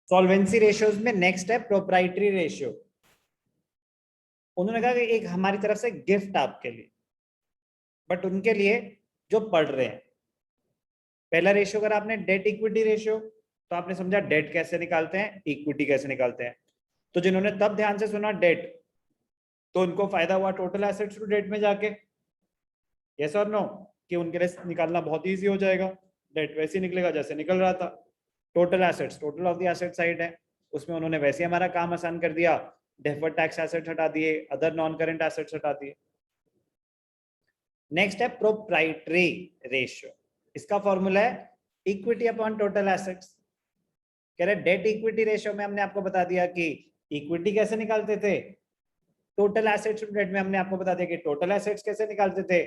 Solvency ratios में next है proprietary ratio. उन्होंने कहा कि एक हमारी तरफ से गिफ्ट आपके लिए, बट उनके लिए जो पढ़ रहे हैं। पहला रेशियो अगर आपने डेट इक्विटी रेशियो, तो आपने समझा डेट कैसे निकालते हैं, इक्विटी कैसे निकालते हैं। तो जिन्होंने तब ध्यान से सुना डेट, तो उनको फायदा हुआ टोटल एसेट्स टू डेट में जाके, यस और नो, कि उनके लिए निकालना बहुत ईजी हो जाएगा। डेट वैसे ही निकलेगा जैसे निकल रहा था। Total assets, total of the asset side है, उसमें उन्होंने वैसे हमारा काम आसान कर दिया। डेफर्ड टैक्स एसेट्स हटा दिए, अदर नॉन करंट एसेट्स हटा दिए। नेक्स्ट है प्रोप्राइटरी रेशियो। इसका फॉर्मूला है इक्विटी अपॉन टोटल एसेट्स। कह रहे डेट इक्विटी रेशियो में हमने आपको बता दिया कि इक्विटी कैसे निकालते थे, टोटल एसेट्स टू डेट में हमने आपको बता दिया कि टोटल एसेट्स कैसे निकालते थे।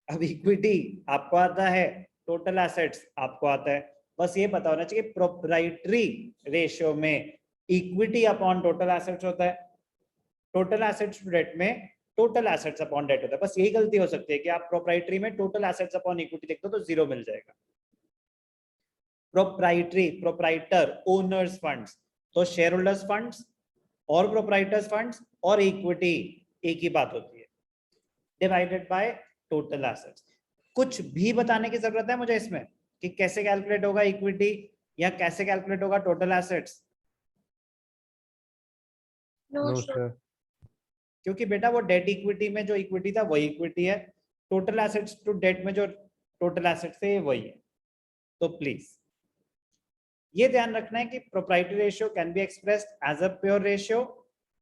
अब इक्विटी आपको आता है, टोटल एसेट्स आपको आता है, बस ये पता होना चाहिए प्रोप्राइटरी रेशियो में इक्विटी अपॉन टोटल एसेट्स होता है, टोटल एसेट्स टू डेट में टोटल एसेट्स अपॉन डेट होता है। बस यही गलती हो सकती है कि आप प्रोप्राइटरी में टोटल एसेट्स अपॉन इक्विटी देखते हो तो जीरो मिल जाएगा। प्रोप्राइटरी, प्रोप्राइटर, ओनर्स फंड्स, तो शेयर होल्डर्स फंड्स और प्रोप्राइटर्स फंड्स और इक्विटी एक ही बात होती है, डिवाइडेड बाय टोटल एसेट्स। कुछ भी बताने की जरूरत है मुझे इसमें कि कैसे कैलकुलेट होगा इक्विटी या कैसे कैलकुलेट होगा टोटल एसेट्स? No sir. क्योंकि बेटा वो डेट इक्विटी में जो इक्विटी था वही इक्विटी है, टोटल एसेट्स टू डेट में जो टोटल एसेट्स थे वही है। तो प्लीज ये ध्यान रखना है कि proprietary ratio can be expressed as a pure ratio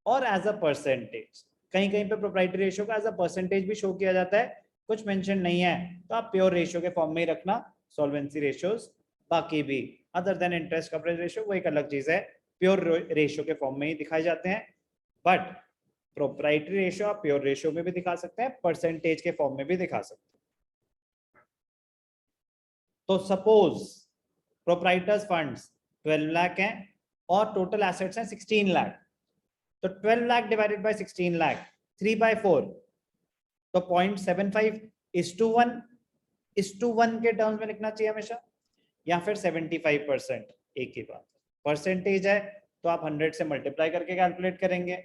और एज अ परसेंटेज। कहीं कहीं पे प्रोप्राइटरी रेशियो का एज अ परसेंटेज भी शो किया जाता है, कुछ मेंशन नहीं है, तो आप प्योर रेशियो के फॉर्म में ही रखना सॉल्वेंसी रेशियोज। बाकी भी other than interest coverage ratio वो एक अलग चीज है, प्योर रेशियो के फॉर्म में ही दिखाए जाते हैं। बट प्रोप्राइटरी रेशियो आप प्योर रेशियो में भी दिखा सकते हैं, परसेंटेज के फॉर्म में भी दिखा सकते हैं। तो सपोज प्रोप्राइटर्स फंड्स 12 लाख हैं और टोटल एसेट्स हैं 16 लाख, तो 12 लाख डिवाइडेड बाय 16 लाख 3/4, तो 0.75 1:1 के टर्म्स में लिखना चाहिए हमेशा, या फिर 75%, एक ही बात। परसेंटेज है तो आप 100 से मल्टीप्लाई करके कैलकुलेट करेंगे,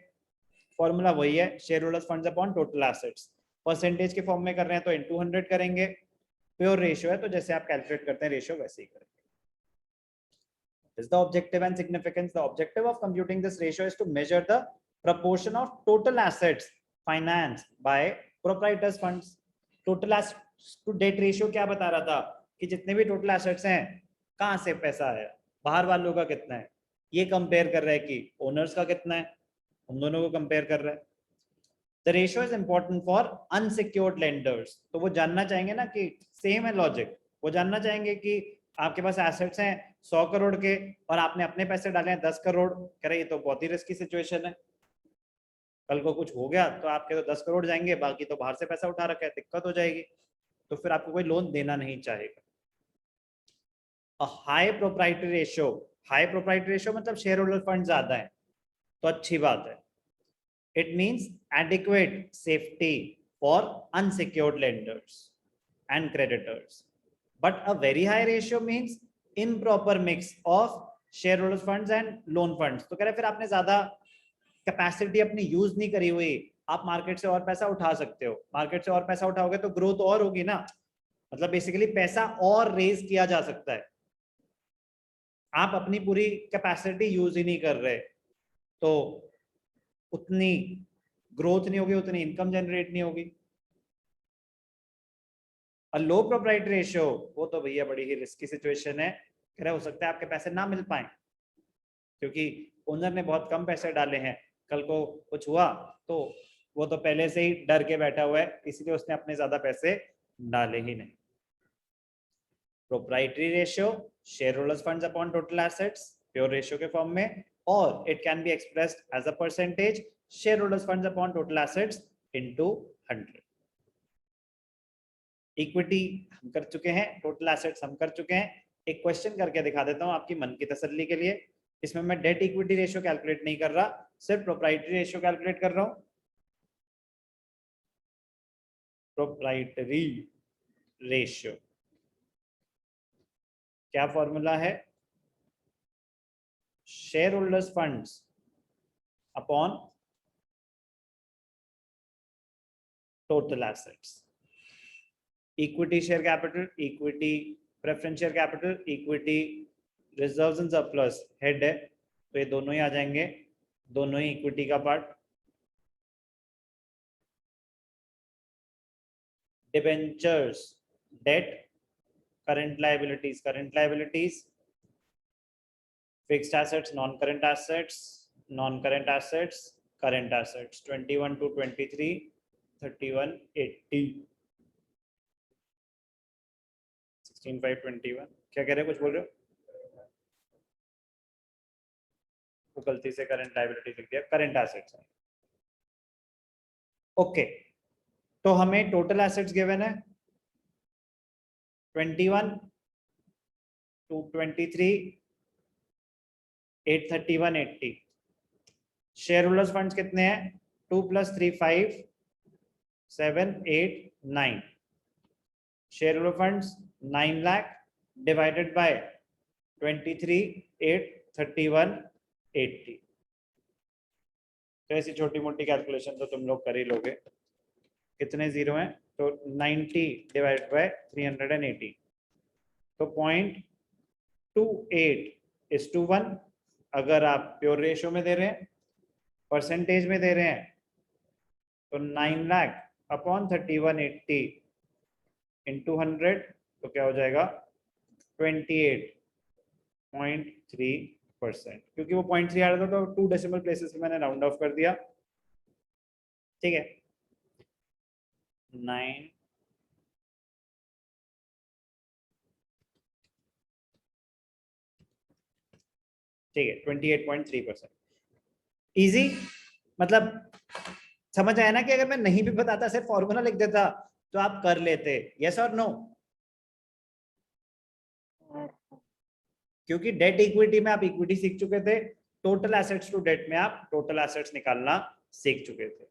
फॉर्मूला वही है, share holders funds upon total assets. Percentage के फॉर्म में कर रहे हैं तो इनटू 100 करेंगे, प्योर रेशियो है तो जैसे आप कैलकुलेट करते हैं रेशियो वैसे ही करेंगे। Is the objective and significance? The objective of computing this ratio is to measure the proportion of total assets financed by proprietors funds. Total assets to debt ratio क्या बता रहा था कि जितने भी total assets हैं कहाँ से पैसा आया, बाहर वालों का कितना है, ये कंपेयर कर रहा है कि ओनर्स का कितना है, हम दोनों को कंपेयर कर रहा है। The ratio is important for unsecured lenders, तो वो जानना चाहेंगे ना कि सेम है लॉजिक, वो जानना चाहेंगे कि आपके पास एसेट्स हैं 100 करोड़ के और आपने अपने पैसे डाले हैं 10 करोड़, कह रहे ये तो बहुत ही रिस्की सिचुएशन है, कल को कुछ हो गया तो आपके तो 10 करोड़ जाएंगे, बाकी तो बाहर से पैसा उठा रखा है, दिक्कत हो जाएगी, तो फिर आपको कोई लोन देना नहीं चाहेगा। High proprietary ratio, high proprietary ratio मतलब शेयर होल्डर फंड ज्यादा है तो अच्छी बात है, it means adequate safety for unsecured lenders and creditors. But a very high ratio means improper mix of shareholders funds and loan funds. तो कह रहे फिर आपने ज्यादा कैपेसिटी अपनी यूज नहीं करी हुई, आप मार्केट से और पैसा उठा सकते हो, मार्केट से और पैसा उठाओगे तो ग्रोथ और होगी ना, मतलब बेसिकली पैसा और रेज किया जा सकता है, आप अपनी पूरी कैपेसिटी यूज ही नहीं कर रहे तो उतनी ग्रोथ नहीं होगी, उतनी इनकम जनरेट नहीं होगी। और लो प्रोप्राइटरी रेशियो वो तो भैया बड़ी ही रिस्की सिचुएशन है, कह रहा हो सकता है आपके पैसे ना मिल पाए क्योंकि ओनर ने बहुत कम पैसे डाले हैं, कल को कुछ हुआ तो वो तो पहले से ही डर के बैठा हुआ है, इसलिए उसने अपने ज्यादा पैसे डाले ही नहीं। Proprietary ratio share holders funds upon total assets pure ratio के फॉर्म में, और it can be expressed as a percentage share holders funds upon total assets into 100। Equity हम कर चुके हैं, टोटल एसेट्स हम कर चुके हैं। एक क्वेश्चन करके दिखा देता हूं आपकी मन की तसल्ली के लिए, इसमें मैं डेट इक्विटी रेशियो कैलकुलेट नहीं कर रहा, सिर्फ प्रोप्राइटरी रेशियो कैलकुलेट कर रहा हूं। प्रोप्राइटरी रेशियो क्या फॉर्मूला है, shareholders funds upon total assets. Equity share capital, equity preference share capital, equity reserves and surplus head है, तो ये दोनों ही आ जाएंगे, दोनों ही इक्विटी का part. Debentures, debt, current liabilities, fixed assets, non-current assets, current assets, 21 to 23, 31, 80, 16, 5, 21. क्या कह रहे हैं, कुछ बोल रहे हो? वो गलती से करंट लायबिलिटी लिख दिया, करंट एसेट्स है. ओके, तो हमें टोटल एसेट्स गिवन है 21 to 23, 831, 80. शेयर होल्डर्स फंड्स कितने हैं? 2 + 3 5, 7, 8, 9. Share holder funds 9 lakh divided by 23, 8, 31, 80. तो ऐसी छोटी मोटी कैलकुलेशन तो तुम लोग कर ही लोगे. कितने जीरो हैं? तो 90 डिवाइडेड बाय 380, तो 0.28:1. अगर आप प्योर रेशियो में दे रहे हैं, परसेंटेज में दे रहे हैं, तो 9 लाख अपॉन 3180 इंटू 100, तो क्या हो जाएगा? 28.3%. क्योंकि वो 0.3 आ रहा था तो 2 डेसिमल प्लेसेस पे मैंने राउंड ऑफ कर दिया. ठीक है, 9 ठीक है, 28.3%. इजी, मतलब समझ आया ना कि अगर मैं नहीं भी बताता, सिर्फ फॉर्मूला लिख देता तो आप कर लेते. यस और नो? क्योंकि डेट इक्विटी में आप इक्विटी सीख चुके थे, टोटल एसेट्स टू डेट में आप टोटल एसेट्स निकालना सीख चुके थे.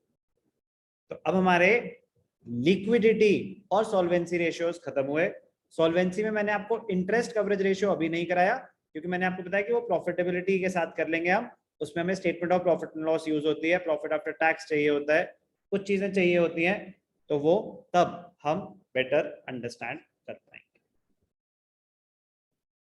तो अब हमारे लिक्विडिटी और सॉल्वेंसी रेशियोज खत्म हुए. सॉल्वेंसी में मैंने आपको इंटरेस्ट कवरेज रेशियो अभी नहीं कराया, क्योंकि मैंने आपको बताया कि वो प्रॉफिटेबिलिटी के साथ कर लेंगे हम. उसमें हमें statement of profit and loss use होती है, प्रॉफिट आफ्टर टैक्स चाहिए होता है, कुछ चीजें चाहिए होती हैं, तो वो तब हम बेटर अंडरस्टैंड